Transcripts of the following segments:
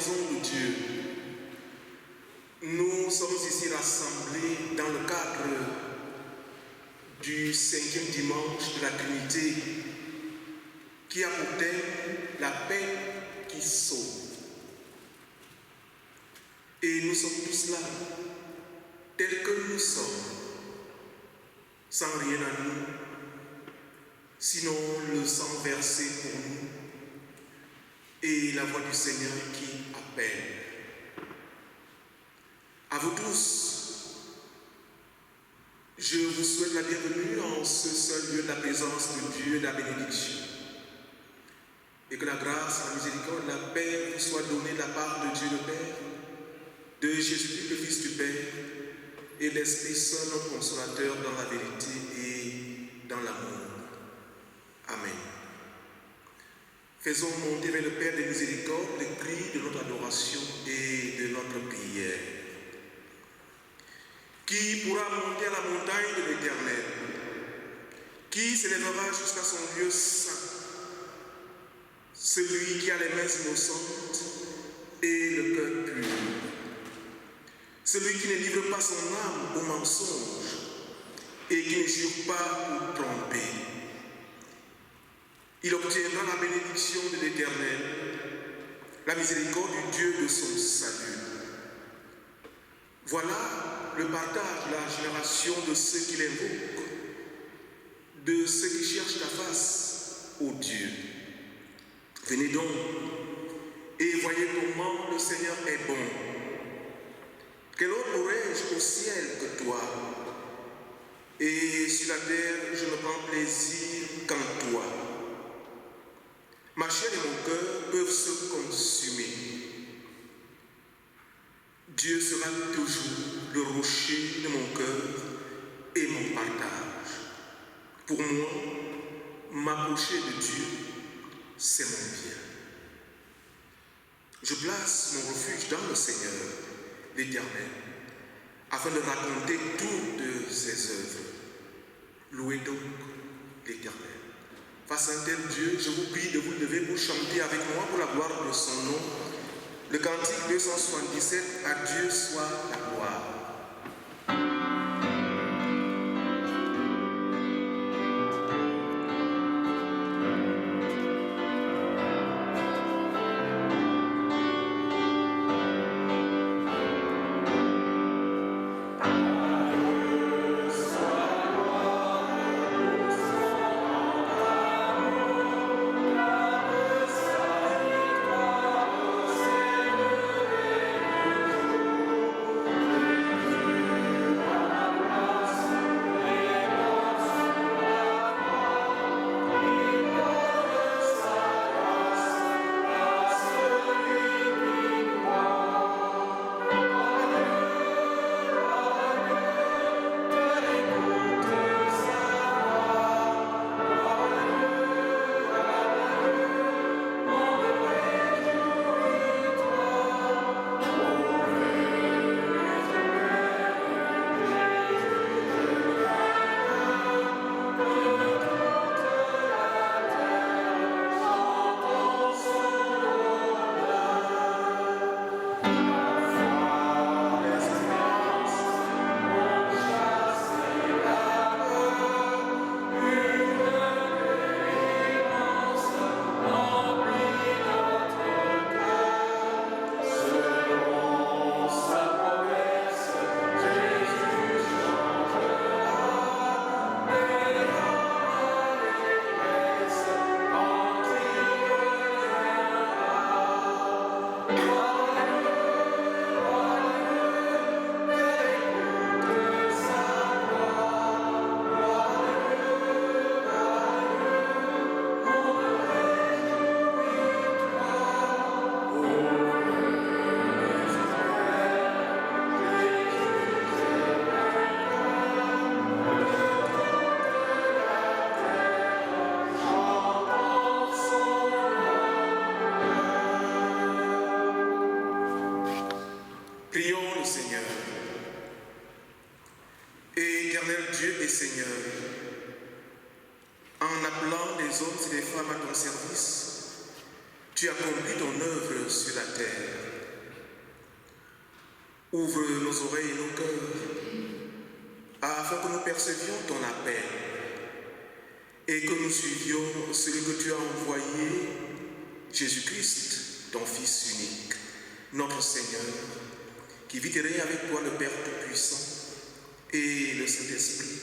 maison de Dieu, nous sommes ici rassemblés dans le cadre du 5e dimanche de la Trinité qui a pour thème la paix qui sauve. Et nous sommes tous là, tels que nous sommes, sans rien à nous, sinon le sang versé pour nous et la voix du Seigneur qui appelle. À vous tous, je vous souhaite la bienvenue en ce seul lieu de la présence de Dieu et de la bénédiction. Et que la grâce, la miséricorde, la paix vous soit donnée de la part de Dieu le Père, de Jésus-Christ le Fils du Père et l'Esprit Saint, notre consolateur dans la vérité et dans l'amour. Amen. Faisons monter vers le Père des miséricordes les cris de notre adoration et de notre prière. Qui pourra monter à la montagne de l'Éternel? Qui s'élèvera jusqu'à son lieu saint? Celui qui a les mains innocentes et le cœur pur. Celui qui ne livre pas son âme au mensonge et qui ne jure pas pour tromper. Il obtiendra la bénédiction de l'Éternel, la miséricorde du Dieu de son salut. Voilà le partage de la génération de ceux qui l'invoquent, de ceux qui cherchent la face au Dieu. Venez donc et voyez comment le Seigneur est bon. Quel autre aurais-je au ciel que toi? Et sur la terre, je ne prends plaisir qu'en toi. Ma chair et mon cœur peuvent se consumer. Dieu sera toujours le rocher de mon cœur et mon partage. Pour moi, m'approcher de Dieu, c'est mon bien. Je place mon refuge dans le Seigneur, l'Éternel, afin de raconter toutes ses œuvres. Louez donc l'Éternel. Face à un tel Dieu, je vous prie de vous lever pour chanter avec moi pour la gloire de son nom. Le cantique 277, à Dieu soit la gloire. Seigneur, en appelant les hommes et les femmes à ton service, tu accomplis ton œuvre sur la terre. Ouvre nos oreilles et nos cœurs, afin que nous percevions ton appel et que nous suivions celui que tu as envoyé, Jésus-Christ, ton Fils unique, notre Seigneur, qui vit et règne avec toi le Père Tout-Puissant et le Saint-Esprit,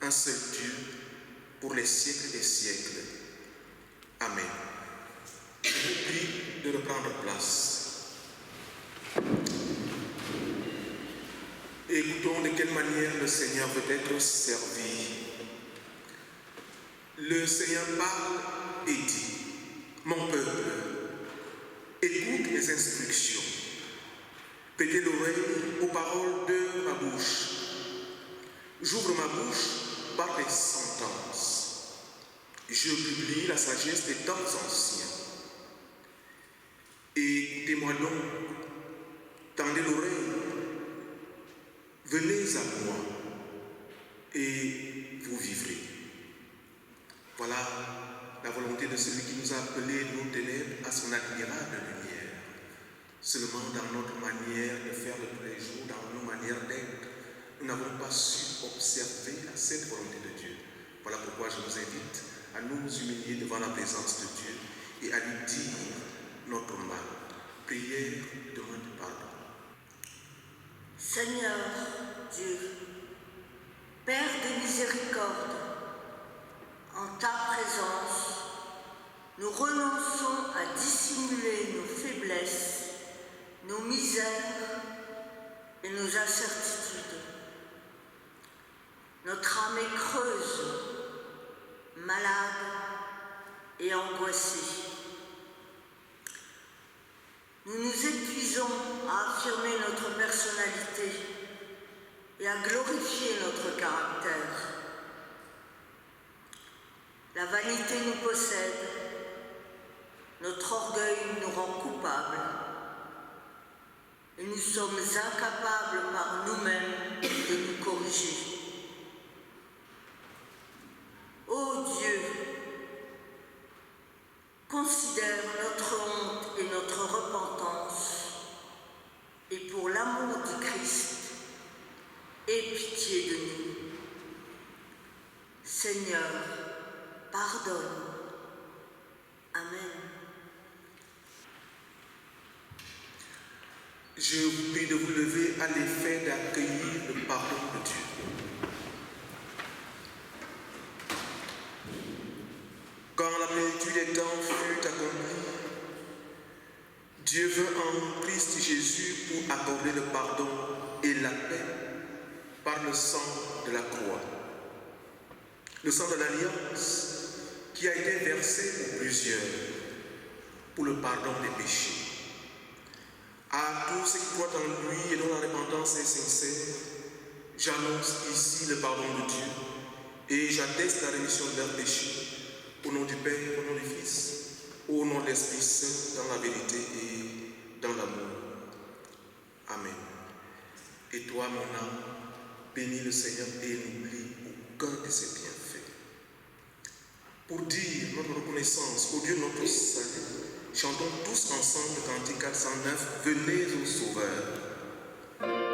un seul Dieu, pour les siècles des siècles. Amen. Je vous prie de reprendre place. Écoutons de quelle manière le Seigneur veut être servi. Le Seigneur parle et dit: mon peuple, écoute les instructions. Prêtez l'oreille aux paroles de ma bouche. J'ouvre ma bouche par les sentences. Je publie la sagesse des temps anciens. Écoutez-moi donc, tendez l'oreille, venez à moi et vous vivrez. Voilà la volonté de celui qui nous a appelés de nos ténèbres à son admirable lumière. Seulement dans notre manière de faire de tous les jours, dans nos manières d'être, nous n'avons pas su observer cette volonté de Dieu. Voilà pourquoi je vous invite à nous humilier devant la présence de Dieu et à lui dire notre mal. Prière, demande pardon. Seigneur Dieu, Père de miséricorde, en ta présence, nous renonçons à dissimuler nos faiblesses, nos misères et nos incertitudes. Notre âme est creuse, malade et angoissée. Nous nous épuisons à affirmer notre personnalité et à glorifier notre caractère. La vanité nous possède, notre orgueil nous rend coupables et nous sommes incapables par nous-mêmes de nous corriger. Ô Dieu, considère notre honte et notre repentance, et pour l'amour du Christ, aie pitié de nous. Seigneur, pardonne. Amen. Je vous prie de vous lever à l'effet d'accueillir le pardon de Dieu. Quand la plénitude des temps fut accomplie, Dieu vint en Christ Jésus pour accorder le pardon et la paix par le sang de la croix. Le sang de l'alliance qui a été versé pour plusieurs pour le pardon des péchés. À tous ceux qui croient en lui et dont la repentance est sincère, j'annonce ici le pardon de Dieu et j'atteste la rémission de leurs péchés. Au nom du Père, au nom du Fils, au nom de l'Esprit Saint, dans la vérité et dans l'amour. Amen. Et toi, mon âme, bénis le Seigneur et n'oublie aucun de ses bienfaits. Pour dire notre reconnaissance au Dieu de notre salut, chantons tous ensemble le cantique 409, venez au Sauveur. Amen.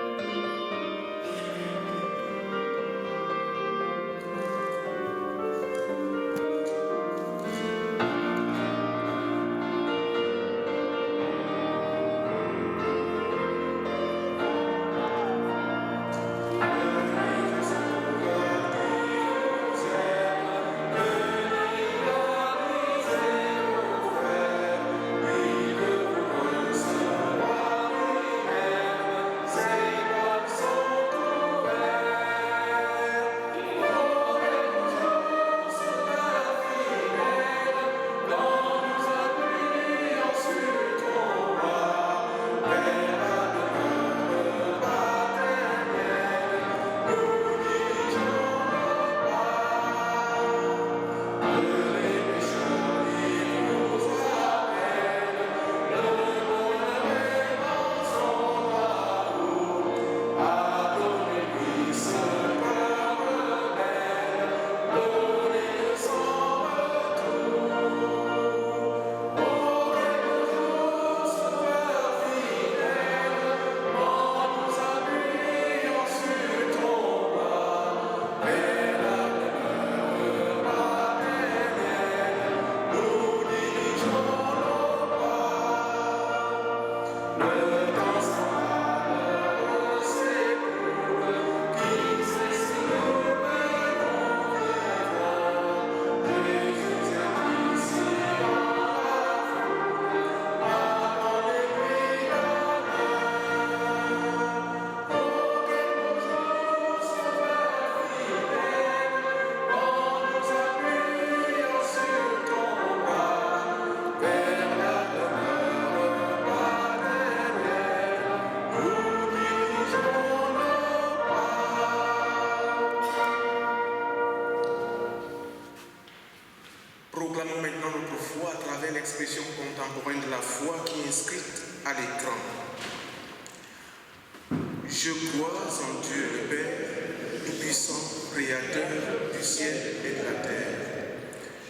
contemporaine de la foi qui est inscrite à l'écran. Je crois en Dieu le Père, tout-puissant, créateur du ciel et de la terre.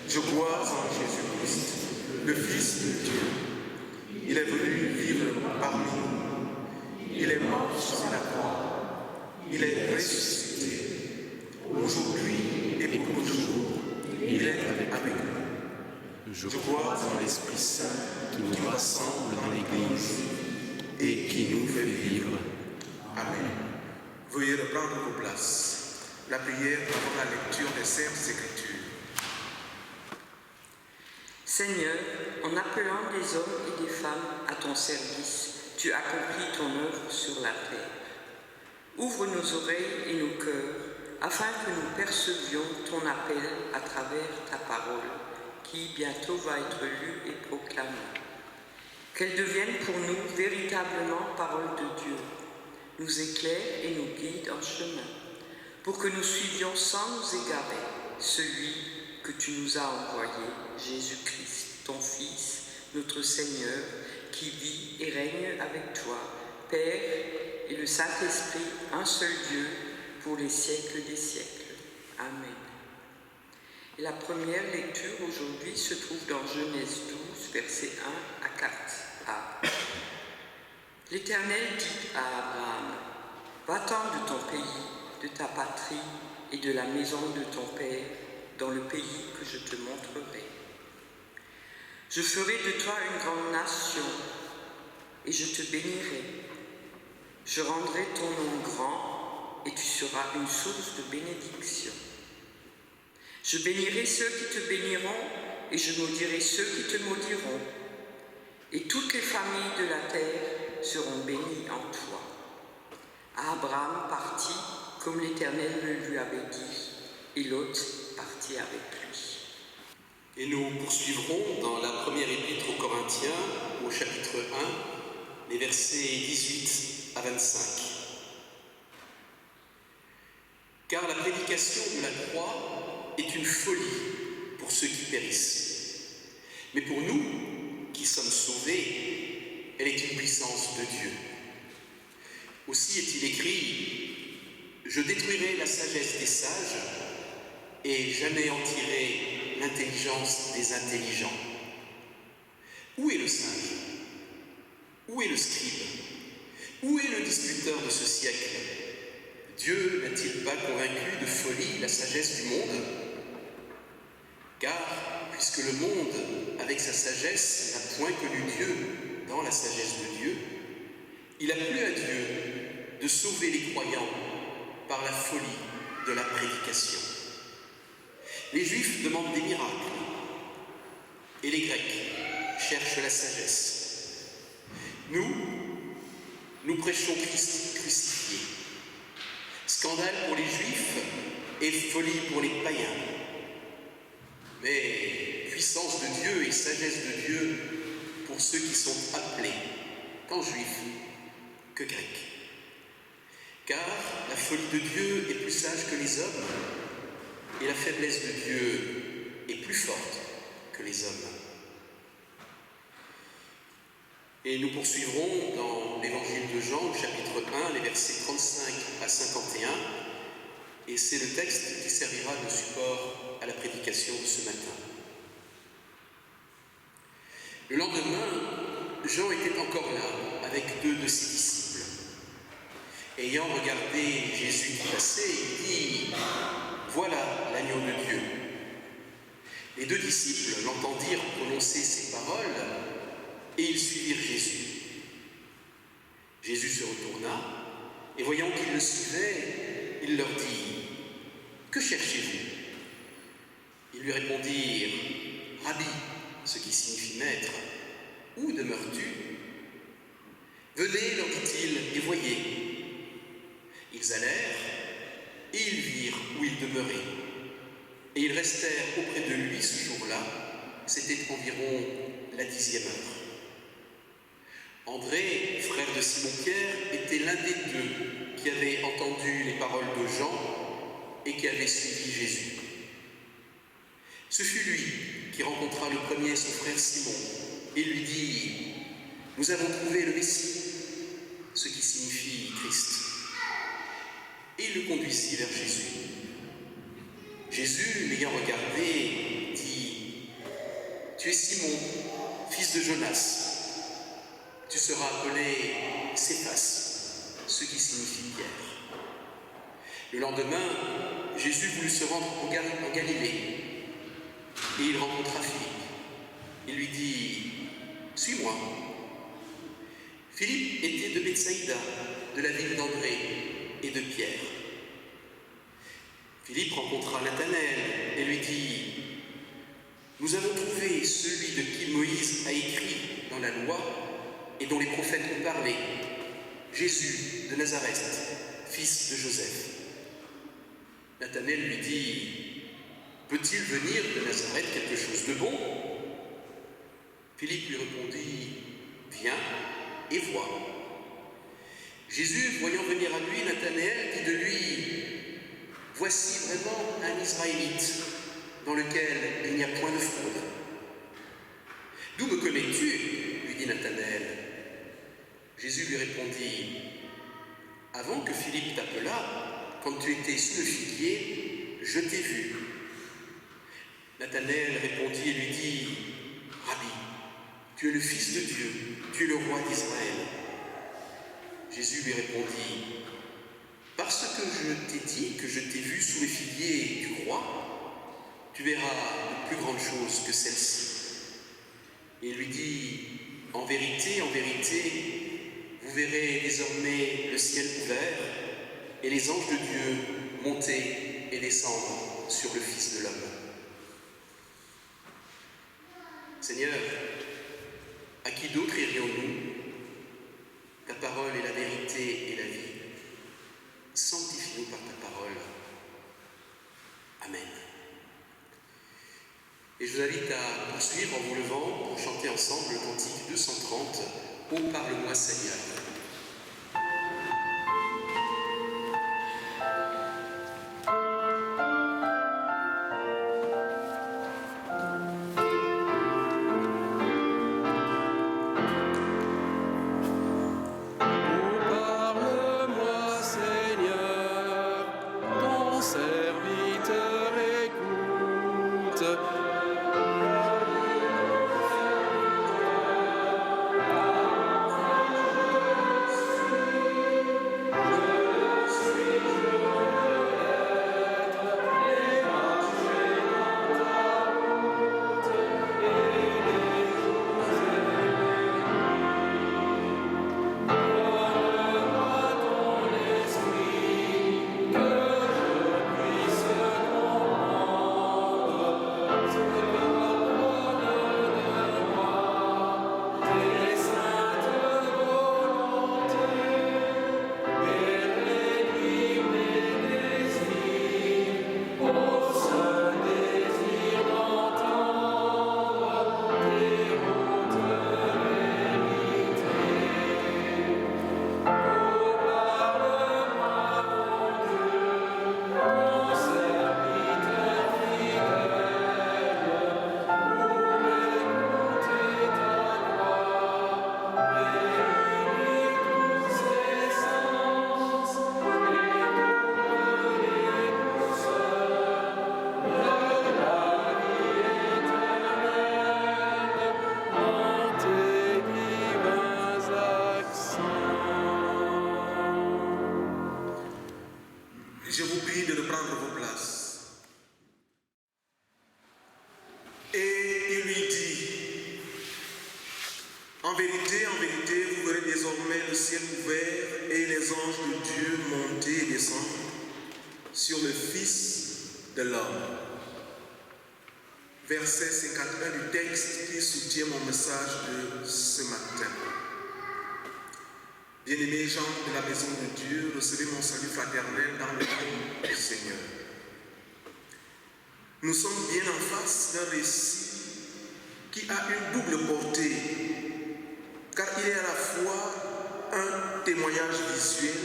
Je crois en Jésus-Christ, le Fils de Dieu. Il est venu vivre parmi nous. Il est mort sur la croix. Il est ressuscité. Aujourd'hui et pour toujours, il est avec nous. Je crois en l'Esprit Saint qui nous rassemble dans l'Église et qui nous fait vivre. Amen. Veuillez reprendre vos places. La prière avant la lecture des Saintes Écritures. Seigneur, en appelant des hommes et des femmes à ton service, tu accomplis ton œuvre sur la terre. Ouvre nos oreilles et nos cœurs, afin que nous percevions ton appel à travers ta parole, qui bientôt va être lue et proclamée. Qu'elle devienne pour nous véritablement parole de Dieu, nous éclaire et nous guide en chemin, pour que nous suivions sans nous égarer celui que tu nous as envoyé, Jésus-Christ, ton Fils, notre Seigneur, qui vit et règne avec toi, Père et le Saint-Esprit, un seul Dieu, pour les siècles des siècles. Amen. Et la première lecture aujourd'hui se trouve dans Genèse 12, versets 1 à 4a. L'Éternel dit à Abraham, « Va-t'en de ton pays, de ta patrie et de la maison de ton père, dans le pays que je te montrerai. Je ferai de toi une grande nation, et je te bénirai. Je rendrai ton nom grand, et tu seras une source de bénédiction. Je bénirai ceux qui te béniront, et je maudirai ceux qui te maudiront. Et toutes les familles de la terre seront bénies en toi. » Abraham partit, comme l'Éternel le lui avait dit, et Lot partit avec lui. Et nous poursuivrons dans la première épître aux Corinthiens, au chapitre 1, les versets 18 à 25. Car la prédication de la croix est une folie pour ceux qui périssent. Mais pour nous, qui sommes sauvés, elle est une puissance de Dieu. Aussi est-il écrit, « Je détruirai la sagesse des sages et j'anéantirai l'intelligence des intelligents. » Où est le sage? Où est le scribe? Où est le disputeur de ce siècle? Dieu n'a-t-il pas convaincu de folie la sagesse du monde? Car, puisque le monde, avec sa sagesse, n'a point connu Dieu dans la sagesse de Dieu, il a plu à Dieu de sauver les croyants par la folie de la prédication. Les Juifs demandent des miracles et les Grecs cherchent la sagesse. Nous prêchons Christ crucifié. Scandale pour les Juifs et folie pour les païens. Mais puissance de Dieu et sagesse de Dieu pour ceux qui sont appelés, tant Juifs que Grecs. Car la folie de Dieu est plus sage que les hommes, et la faiblesse de Dieu est plus forte que les hommes. Et nous poursuivrons dans l'évangile de Jean, chapitre 1, les versets 35 à 51, et c'est le texte qui servira de support à la prédication de ce matin. Le lendemain, Jean était encore là, avec 2 de ses disciples. Ayant regardé Jésus qui passait, il dit « Voilà l'agneau de Dieu ». Les 2 disciples l'entendirent prononcer ces paroles et ils suivirent Jésus. Jésus se retourna et voyant qu'ils le suivaient, il leur dit « Que cherchez-vous » Ils lui répondirent « Rabbi », ce qui signifie maître, « où demeures-tu » Venez, leur dit-il, et voyez. Ils allèrent et ils virent où il demeurait. Et ils restèrent auprès de lui ce jour-là. C'était environ la 10e heure. André, frère de Simon-Pierre, était l'un des 2 qui avait entendu les paroles de Jean et qui avait suivi Jésus. Ce fut lui qui rencontra le premier son frère Simon et lui dit « Nous avons trouvé le Messie », ce qui signifie Christ. Et il le conduisit vers Jésus. Jésus, l'ayant regardé, dit « Tu es Simon, fils de Jonas. Tu seras appelé Céphas, ce qui signifie Pierre. » Le lendemain, Jésus voulut se rendre en Galilée. Et il rencontra Philippe. Il lui dit « Suis-moi ». Philippe était de Bethsaïda, de la ville d'André et de Pierre. Philippe rencontra Nathanaël et lui dit « Nous avons trouvé celui de qui Moïse a écrit dans la loi et dont les prophètes ont parlé, Jésus de Nazareth, fils de Joseph. » Nathanaël lui dit « Peut-il venir de Nazareth quelque chose de bon ?» Philippe lui répondit « Viens et vois. » Jésus, voyant venir à lui Nathanaël, dit de lui « Voici vraiment un Israélite, dans lequel il n'y a point de fraude. » « D'où me connais-tu » lui dit Nathanaël. Jésus lui répondit « Avant que Philippe t'appelât, quand tu étais sous le figuier, je t'ai vu. » Nathanaël répondit et lui dit « Rabbi, tu es le Fils de Dieu, tu es le roi d'Israël. » Jésus lui répondit « Parce que je t'ai dit que je t'ai vu sous les figuiers du roi, tu verras de plus grandes choses que celles-ci. » Et il lui dit « En vérité, vous verrez désormais le ciel ouvert et les anges de Dieu monter et descendre sur le Fils de l'homme. » Seigneur, à qui d'autre irions-nous? Ta parole est la vérité et la vie. Sanctifie-nous par ta parole. Amen. Et je vous invite à poursuivre en vous levant pour chanter ensemble le cantique 230, « Ô parle-moi Seigneur ». Je vous prie de prendre vos places. Et il lui dit, en vérité, vous verrez désormais le ciel ouvert et les anges de Dieu monter et descendre sur le Fils de l'homme. » Verset 51 du texte qui soutient mon message de ce matin. Bien-aimés gens de la maison de Dieu, recevez mon salut fraternel dans le nom du Seigneur. Nous sommes bien en face d'un récit qui a une double portée, car il est à la fois un témoignage visuel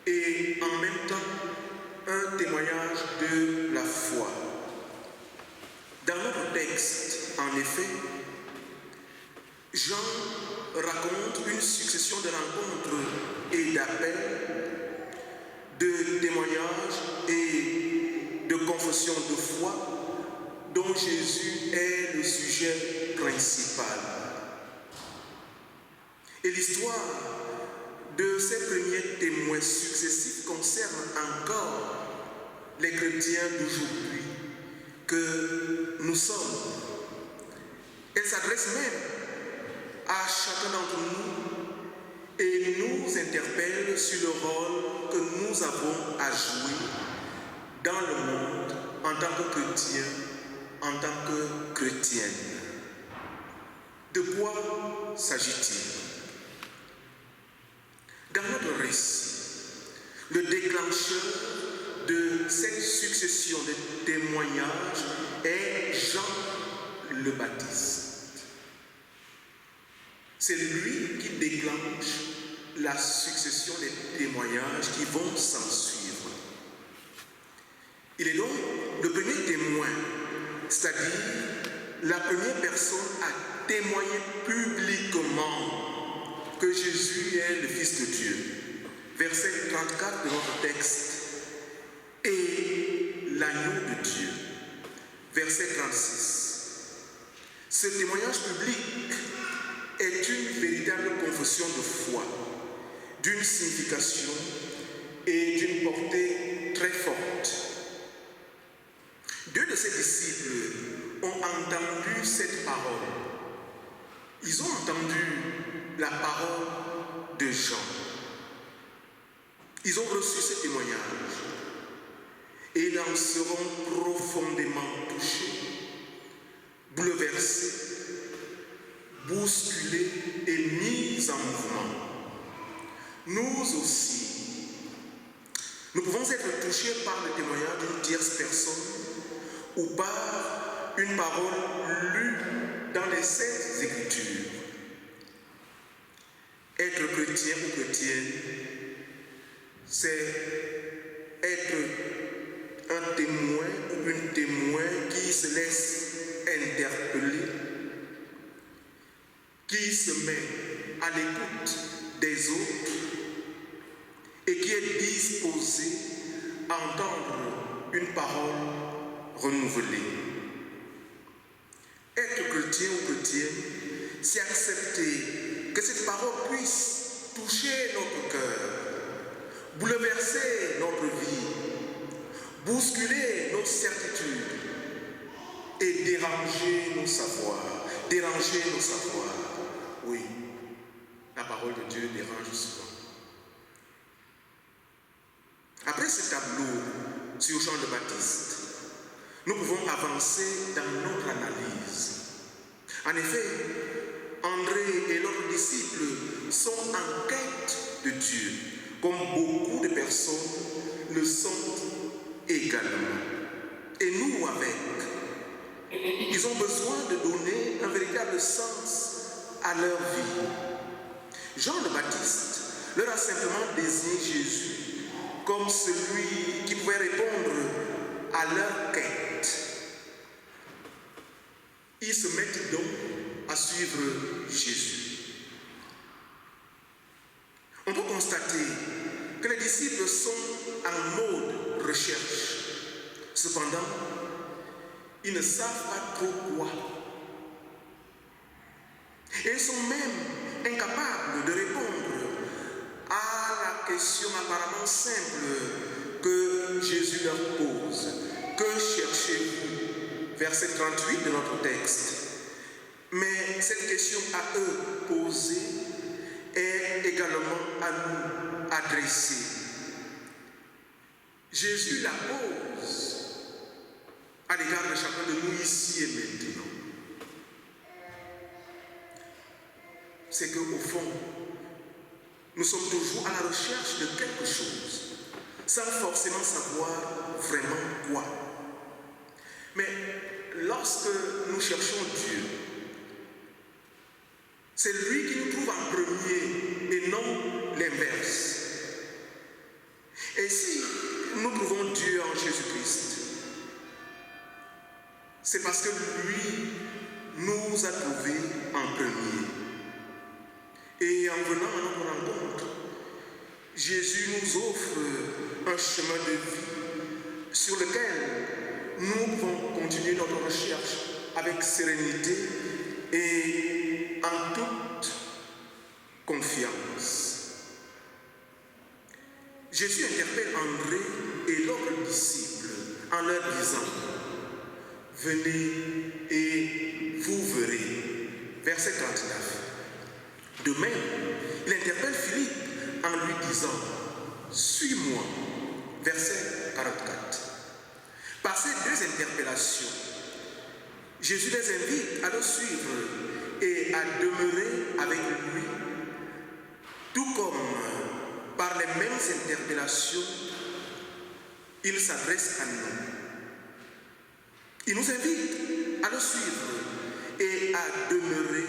et en même temps un témoignage de la foi. Dans notre texte, en effet, Jean raconte une succession de rencontres et d'appels, de témoignages et de confessions de foi dont Jésus est le sujet principal. Et l'histoire de ces premiers témoins successifs concerne encore les chrétiens d'aujourd'hui que nous sommes. Elle s'adresse même à chacun d'entre nous et nous interpelle sur le rôle que nous avons à jouer dans le monde en tant que chrétiens, en tant que chrétiennes. De quoi s'agit-il? Dans notre récit, le déclencheur de cette succession de témoignages est Jean le Baptiste. C'est lui qui déclenche la succession des témoignages qui vont s'en suivre. Il est donc le premier témoin, c'est-à-dire la première personne à témoigner publiquement que Jésus est le Fils de Dieu. Verset 34 de notre texte. Et l'agneau de Dieu. Verset 36. Ce témoignage public est une véritable confession de foi, d'une signification et d'une portée très forte. Deux de ses disciples ont entendu cette parole. Ils ont entendu la parole de Jean. Ils ont reçu ce témoignage et ils en seront profondément touchés, bouleversés, bousculés et mis en mouvement. Nous aussi, nous pouvons être touchés par le témoignage d'une tierce personne ou par une parole lue dans les Saintes Écritures. Être chrétien ou chrétienne, c'est être un témoin ou une témoin qui se laisse interpeller, qui se met à l'écoute des autres et qui est disposé à entendre une parole renouvelée. Être chrétien ou chrétienne, c'est accepter que cette parole puisse toucher notre cœur, bouleverser notre vie, bousculer nos certitudes et déranger nos savoirs. Oui, la parole de Dieu dérange souvent. Après ce tableau sur Jean le Baptiste, nous pouvons avancer dans notre analyse. En effet, André et leurs disciples sont en quête de Dieu, comme beaucoup de personnes le sont également. Et nous avec. Ils ont besoin de donner un véritable sens à leur vie. Jean le Baptiste leur a simplement désigné Jésus comme celui qui pouvait répondre à leur quête. Ils se mettent donc à suivre Jésus. On peut constater que les disciples sont en mode recherche. Cependant, ils ne savent pas trop quoi. Et ils sont même incapables de répondre à la question apparemment simple que Jésus leur pose. Que cherchez-vous? Verset 38 de notre texte. Mais cette question à eux posée est également à nous adressée. Jésus la pose à l'égard de chacun de nous ici et maintenant. C'est qu'au fond, nous sommes toujours à la recherche de quelque chose, sans forcément savoir vraiment quoi. Mais lorsque nous cherchons Dieu, c'est lui qui nous trouve en premier et non l'inverse. Et si nous trouvons Dieu en Jésus-Christ, c'est parce que lui nous a trouvés en premier. Et en venant à notre rencontre, Jésus nous offre un chemin de vie sur lequel nous pouvons continuer notre recherche avec sérénité et en toute confiance. Jésus interpelle André et l'autre disciple en leur disant « Venez et vous verrez ». Verset 39. De même, il interpelle Philippe en lui disant « Suis-moi ». Verset 44. Par ces deux interpellations, Jésus les invite à le suivre et à demeurer avec lui, tout comme par les mêmes interpellations, il s'adresse à nous. Il nous invite à le suivre et à demeurer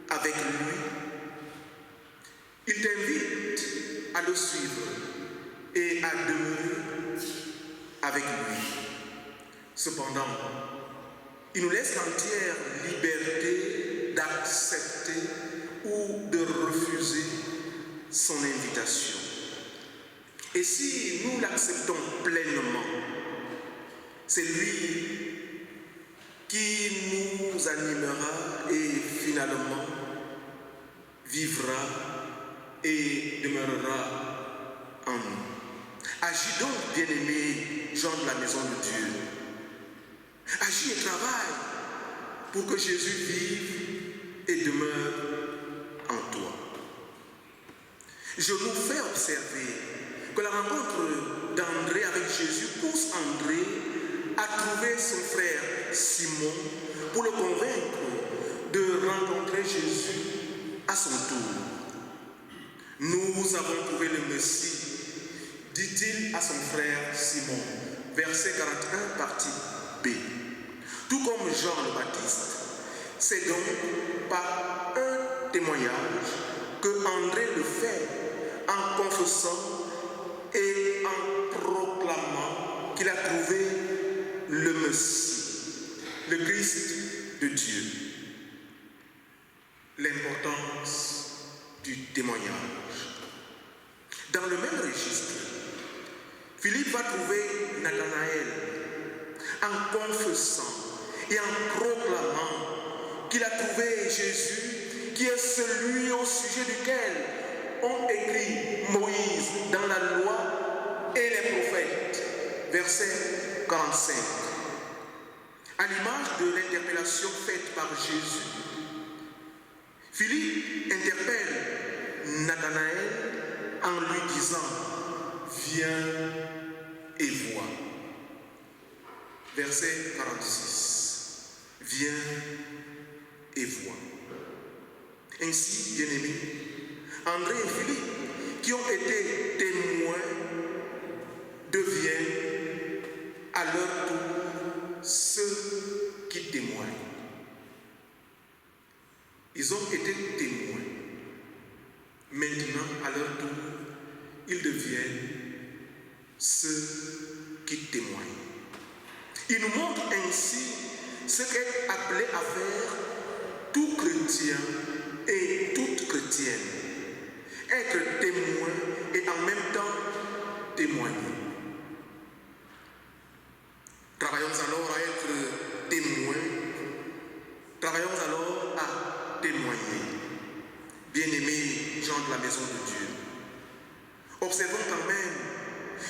avec lui. Il t'invite à le suivre et à demeurer avec lui. Cependant, il nous laisse l'entière liberté d'accepter ou de refuser son invitation. Et si nous l'acceptons pleinement, c'est lui qui nous animera et finalement vivra et demeurera en nous. Agis donc, bien-aimés gens de la maison de Dieu. Agis et travaille pour que Jésus vive et demeure en toi. Je nous fais observer que la rencontre d'André avec Jésus pousse André à trouver son frère Simon pour le convaincre de rencontrer Jésus à son tour. Nous avons trouvé le Messie, dit-il à son frère Simon, verset 41, partie B. Tout comme Jean le Baptiste, c'est donc par un témoignage que André le fait en confessant et en proclamant qu'il a trouvé le Messie, le Christ de Dieu. L'importance du témoignage. Dans le même registre, Philippe va trouver Nathanaël en confessant et en proclamant qu'il a trouvé Jésus, qui est celui au sujet duquel ont écrit Moïse dans la loi et les prophètes. Verset 45. À l'image de l'interpellation faite par Jésus, Philippe interpelle Nathanaël en lui disant « Viens et vois ». Verset 46. Viens et vois. Ainsi, bien-aimés, André et Philippe, qui ont été témoins, deviennent à leur tour ceux qui témoignent. Ils ont été témoins. Maintenant, à leur tour, ils deviennent ceux qui témoignent. Ils nous montrent ainsi ce qu'est appelé à faire tout chrétien et toute chrétienne. Être témoin et en même temps témoigner. Travaillons alors à être témoins. Travaillons alors à témoigner. Bien-aimés gens de la maison de Dieu, observons quand même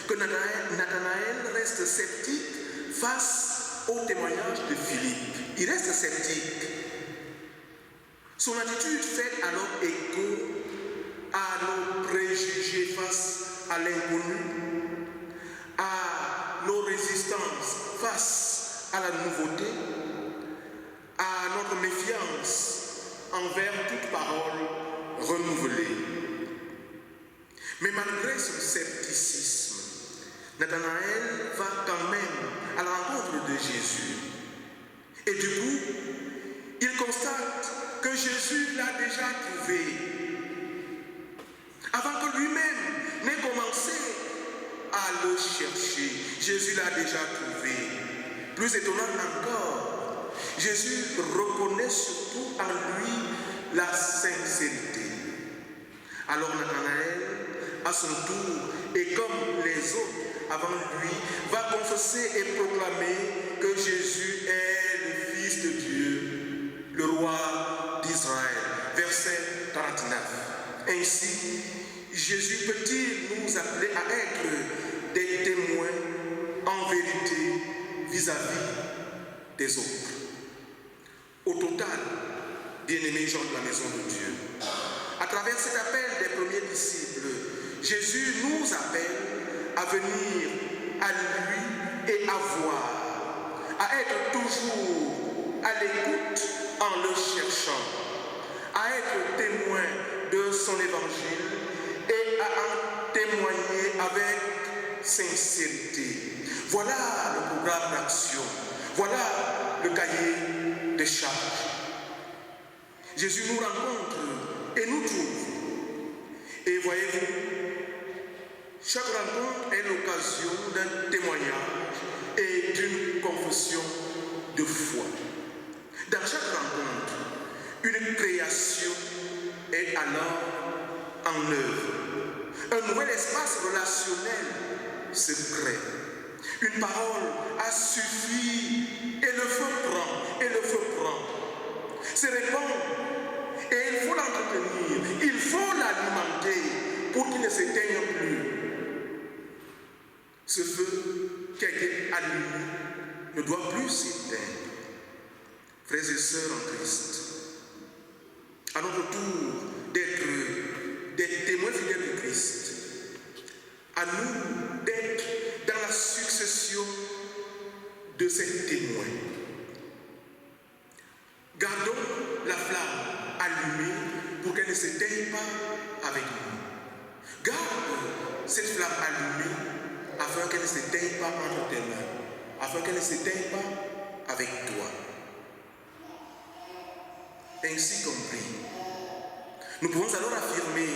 que Nathanaël reste sceptique face au témoignage de Philippe. Il reste sceptique. Son attitude fait alors écho à nos préjugés face à l'inconnu, à nos résistances face à la nouveauté, à notre méfiance envers toute parole renouvelée. Mais malgré son scepticisme, Nathanaël va quand même à la rencontre de Jésus. Et du coup, il constate que Jésus l'a déjà trouvé. Avant que lui-même n'ait commencé à le chercher, Jésus l'a déjà trouvé. Plus étonnant encore, Jésus reconnaît surtout en lui la sincérité. Alors Nathanaël, à son tour, et comme les autres avant lui, va confesser et proclamer que Jésus est le Fils de Dieu, le roi d'Israël. Verset 39. Ainsi, Jésus peut-il nous appeler à être des témoins en vérité vis-à-vis des autres. Au total, bien-aimés gens de la maison de Dieu, à travers cet appel des premiers disciples, Jésus nous appelle à venir à lui et à voir, à être toujours à l'écoute en le cherchant, à être témoin de son évangile et à en témoigner avec sincérité. Voilà le programme d'action, voilà le cahier des charges. Jésus nous rencontre et nous trouve. Et voyez-vous, chaque rencontre est l'occasion d'un témoignage et d'une confession de foi. Dans chaque rencontre, une création est alors en œuvre. Un nouvel espace relationnel se crée. Une parole a suffi et le feu prend, et le feu prend. Se répand et il faut l'entretenir, il faut l'alimenter pour qu'il ne s'éteigne plus. Ce feu qui a été allumé ne doit plus s'éteindre. Frères et sœurs en Christ, à notre tour d'être des témoins fidèles de Christ, à nous d'être dans la succession de ces témoins. Gardons la flamme allumée pour qu'elle ne s'éteigne pas avec nous. Garde cette flamme allumée afin qu'elle ne s'éteigne pas entre tes mains, afin qu'elle ne s'éteigne pas avec toi. Ainsi compris, nous pouvons alors affirmer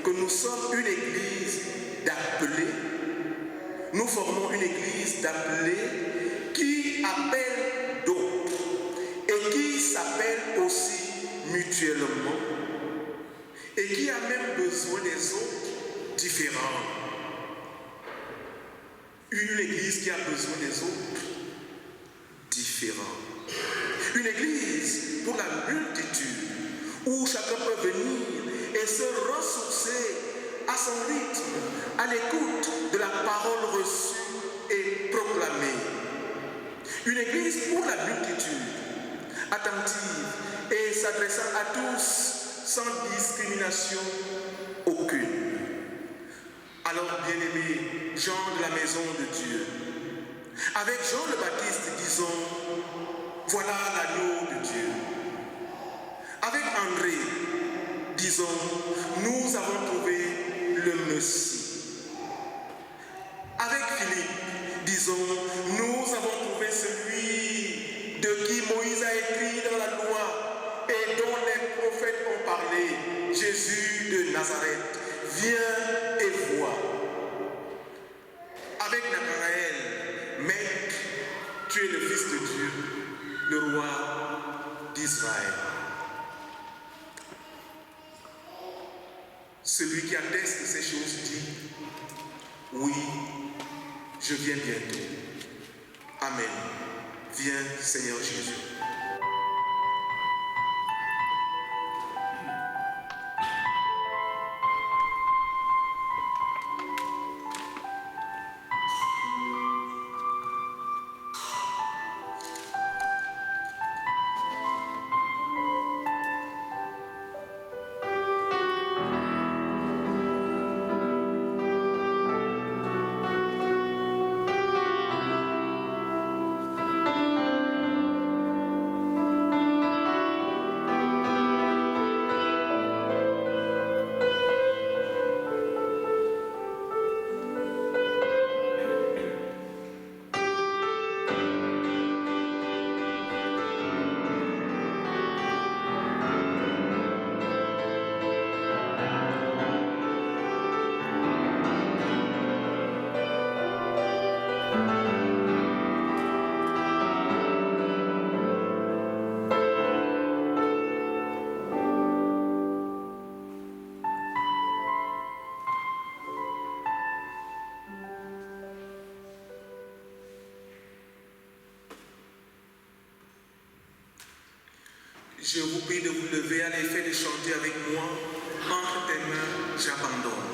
que nous sommes une église d'appelés. Nous formons une église d'appelés qui appelle d'autres et qui s'appelle aussi mutuellement et qui a même besoin des autres différents. Une église qui a besoin des autres différents. Une église pour la multitude où chacun peut venir et se ressourcer à son rythme, à l'écoute de la parole reçue et proclamée. Une église pour la multitude, attentive et s'adressant à tous sans discrimination aucune. Alors, bien-aimés, gens de la maison de Dieu, avec Jean le Baptiste, disons, voilà l'agneau de Dieu. Avec André, disons, nous avons trouvé le Messie. Avec Philippe, disons, nous avons trouvé celui de qui Moïse a écrit dans la loi et dont les prophètes ont parlé, Jésus de Nazareth. Viens et vois. Avec Nathanaël, Maître, tu es le Fils de Dieu, le roi d'Israël. Celui qui atteste ces choses dit, oui, je viens bientôt. Amen. Viens, Seigneur Jésus. Je vous prie de vous lever à l'effet de chanter avec moi. Entre tes mains, j'abandonne.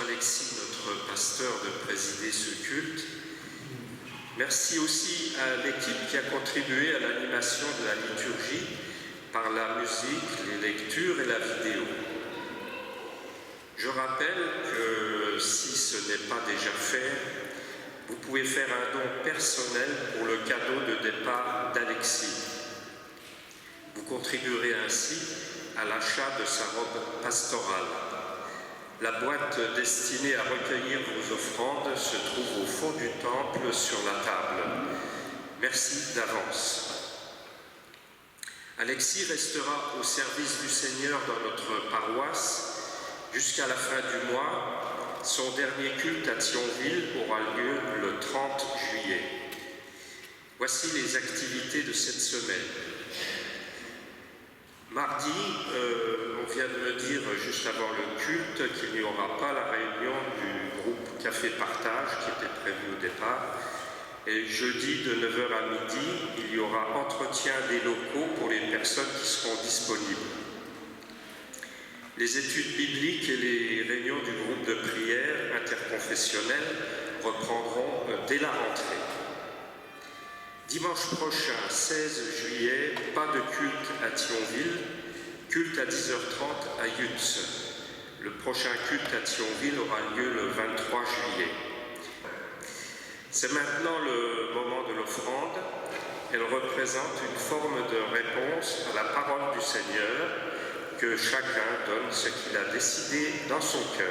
Alexis, notre pasteur, de présider ce culte. Merci aussi à l'équipe qui a contribué à l'animation de la liturgie par la musique, les lectures et la vidéo. Je rappelle que si ce n'est pas déjà fait, vous pouvez faire un don personnel pour le cadeau de départ d'Alexis. Vous contribuerez ainsi à l'achat de sa robe pastorale. La boîte destinée à recueillir vos offrandes se trouve au fond du temple sur la table. Merci d'avance. Alexis restera au service du Seigneur dans notre paroisse jusqu'à la fin du mois. Son dernier culte à Thionville aura lieu le 30 juillet. Voici les activités de cette semaine. Mardi, on vient de me dire juste avant le culte qu'il n'y aura pas la réunion du groupe Café Partage qui était prévue au départ. Et jeudi de 9h à midi, il y aura entretien des locaux pour les personnes qui seront disponibles. Les études bibliques et les réunions du groupe de prière interconfessionnel reprendront dès la rentrée. Dimanche prochain, 16 juillet, pas de culte à Thionville, culte à 10h30 à Yutz. Le prochain culte à Thionville aura lieu le 23 juillet. C'est maintenant le moment de l'offrande. Elle représente une forme de réponse à la parole du Seigneur, que chacun donne ce qu'il a décidé dans son cœur.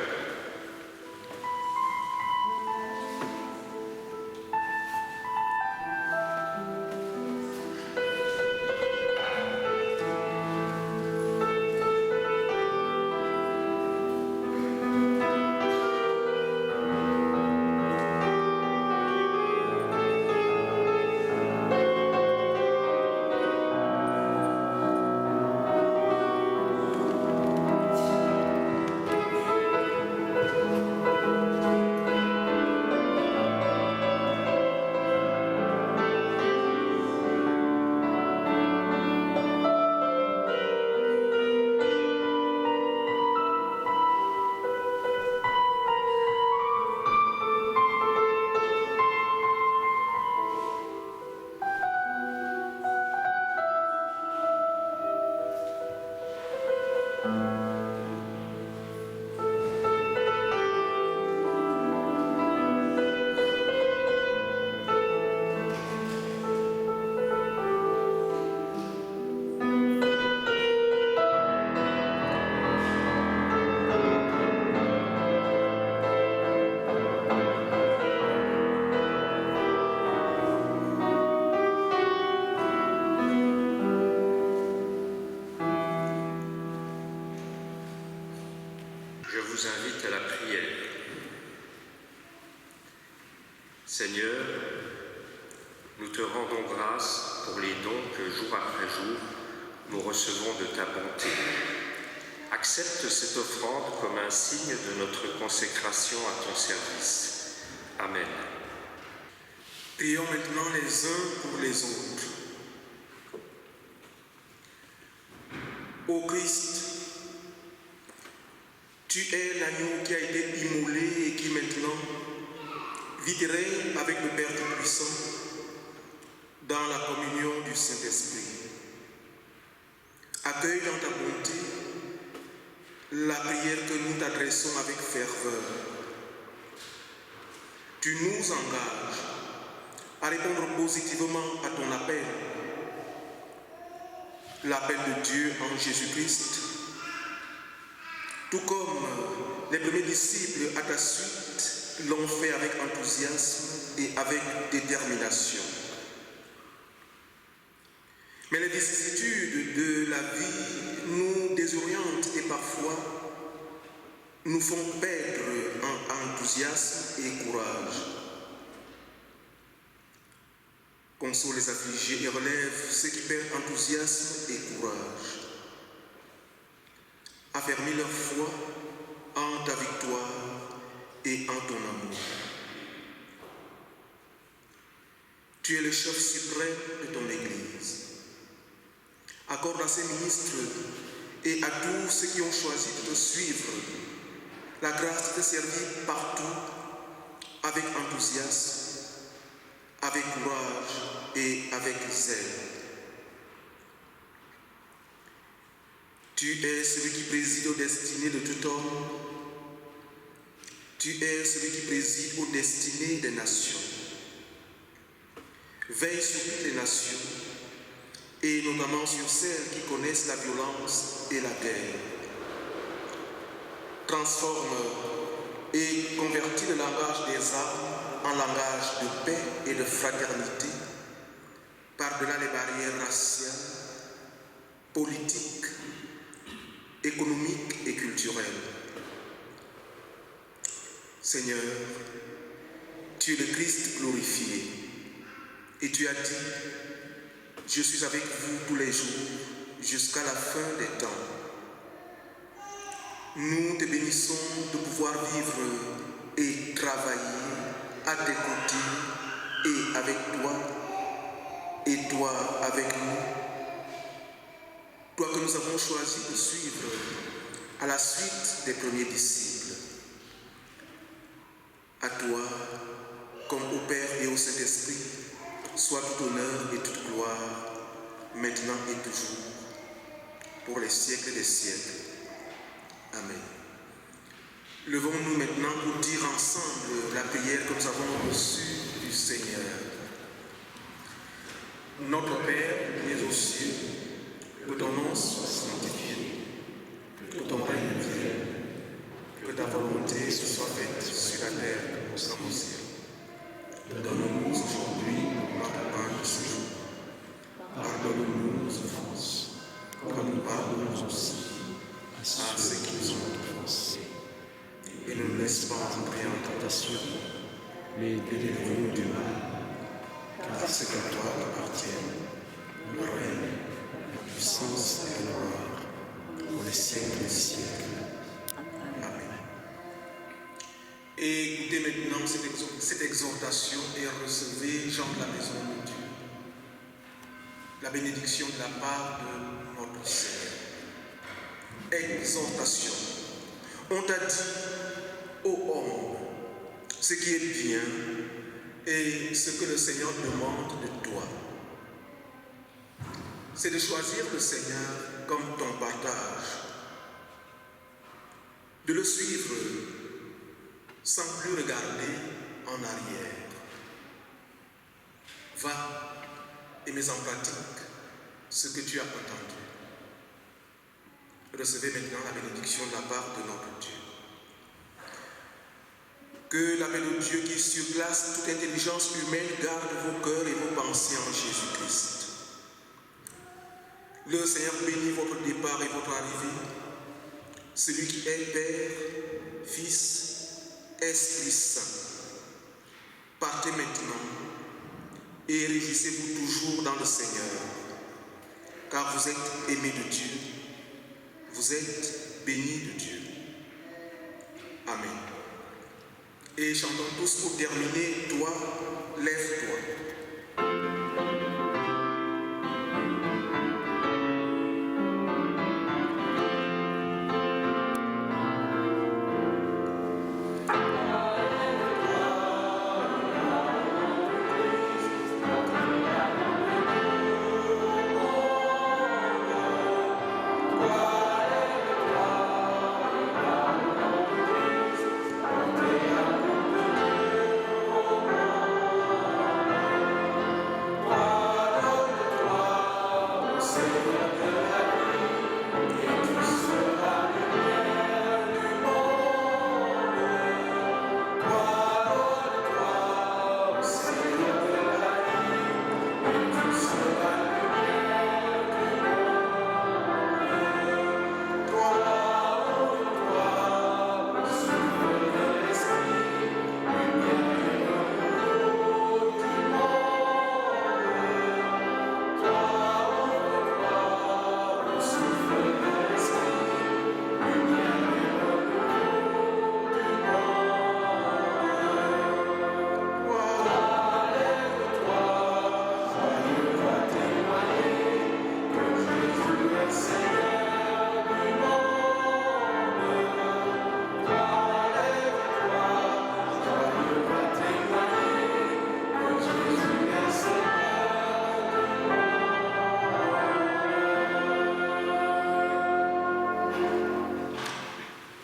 Je vous invite à la prière. Seigneur, nous te rendons grâce pour les dons que jour après jour nous recevons de ta bonté. Accepte cette offrande comme un signe de notre consécration à ton service. Amen. Prions maintenant les uns pour les autres. Ô Christ, tu es l'agneau qui a été immolé et qui maintenant vit et règne avec le Père Tout-Puissant dans la communion du Saint-Esprit. Accueille dans ta bonté la prière que nous t'adressons avec ferveur. Tu nous engages à répondre positivement à ton appel, l'appel de Dieu en Jésus-Christ, tout comme les premiers disciples à ta suite l'ont fait avec enthousiasme et avec détermination. Mais les vicissitudes de la vie nous désorientent et parfois nous font perdre en enthousiasme et courage. Console les affligés et relève ceux qui perdent enthousiasme et courage. Affermis leur foi en ta victoire et en ton amour. Tu es le chef suprême de ton Église. Accorde à ces ministres et à tous ceux qui ont choisi de te suivre la grâce de te servir partout avec enthousiasme, avec courage et avec zèle. Tu es celui qui préside aux destinées de tout homme. Tu es celui qui préside aux destinées des nations. Veille sur toutes les nations, et notamment sur celles qui connaissent la violence et la guerre. Transforme et convertis le langage des armes en langage de paix et de fraternité, par-delà les barrières raciales, politiques, économiques et culturelles. Seigneur, tu es le Christ glorifié et tu as dit: je suis avec vous tous les jours jusqu'à la fin des temps. Nous te bénissons de pouvoir vivre et travailler à tes côtés et avec toi, et toi avec nous. Toi que nous avons choisi de suivre à la suite des premiers disciples. À toi, comme au Père et au Saint-Esprit, soit tout honneur et toute gloire, maintenant et toujours, pour les siècles des siècles. Amen. Levons-nous maintenant pour dire ensemble la prière que nous avons reçue du Seigneur. Notre Père qui es aux cieux, que ton nom soit sanctifié, que ton règne vienne, que ta volonté soit faite sur la terre comme au ciel. Donne-nous aujourd'hui notre pain de ce jour. Pardonne-nous nos offenses, comme nous pardonnons aussi à ceux qui nous ont offensés. Et ne nous laisse pas entrer en tentation, mais délivre-nous du mal, car c'est à toi qu'appartiennent le règne, la puissance et la gloire, pour les siècles des siècles. Amen. Et écoutez maintenant cette exhortation et recevez, gens de la maison de Dieu, la bénédiction de la part de notre Seigneur. Exhortation. On t'a dit, ô homme, ce qui est bien et ce que le Seigneur demande de toi, c'est de choisir le Seigneur comme ton partage, de le suivre sans plus regarder en arrière. Va et mets en pratique ce que tu as entendu. Recevez maintenant la bénédiction de la part de notre Dieu. Que la paix de Dieu qui surclasse toute intelligence humaine garde vos cœurs et vos pensées en Jésus-Christ. Le Seigneur bénit votre départ et votre arrivée. celui qui est Père, Fils, Esprit Saint. Partez maintenant et réjouissez-vous toujours dans le Seigneur, car vous êtes aimés de Dieu, vous êtes bénis de Dieu. Amen. Et chantons tous pour terminer, toi, lève-toi.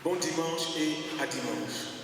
Bon dimanche et à dimanche.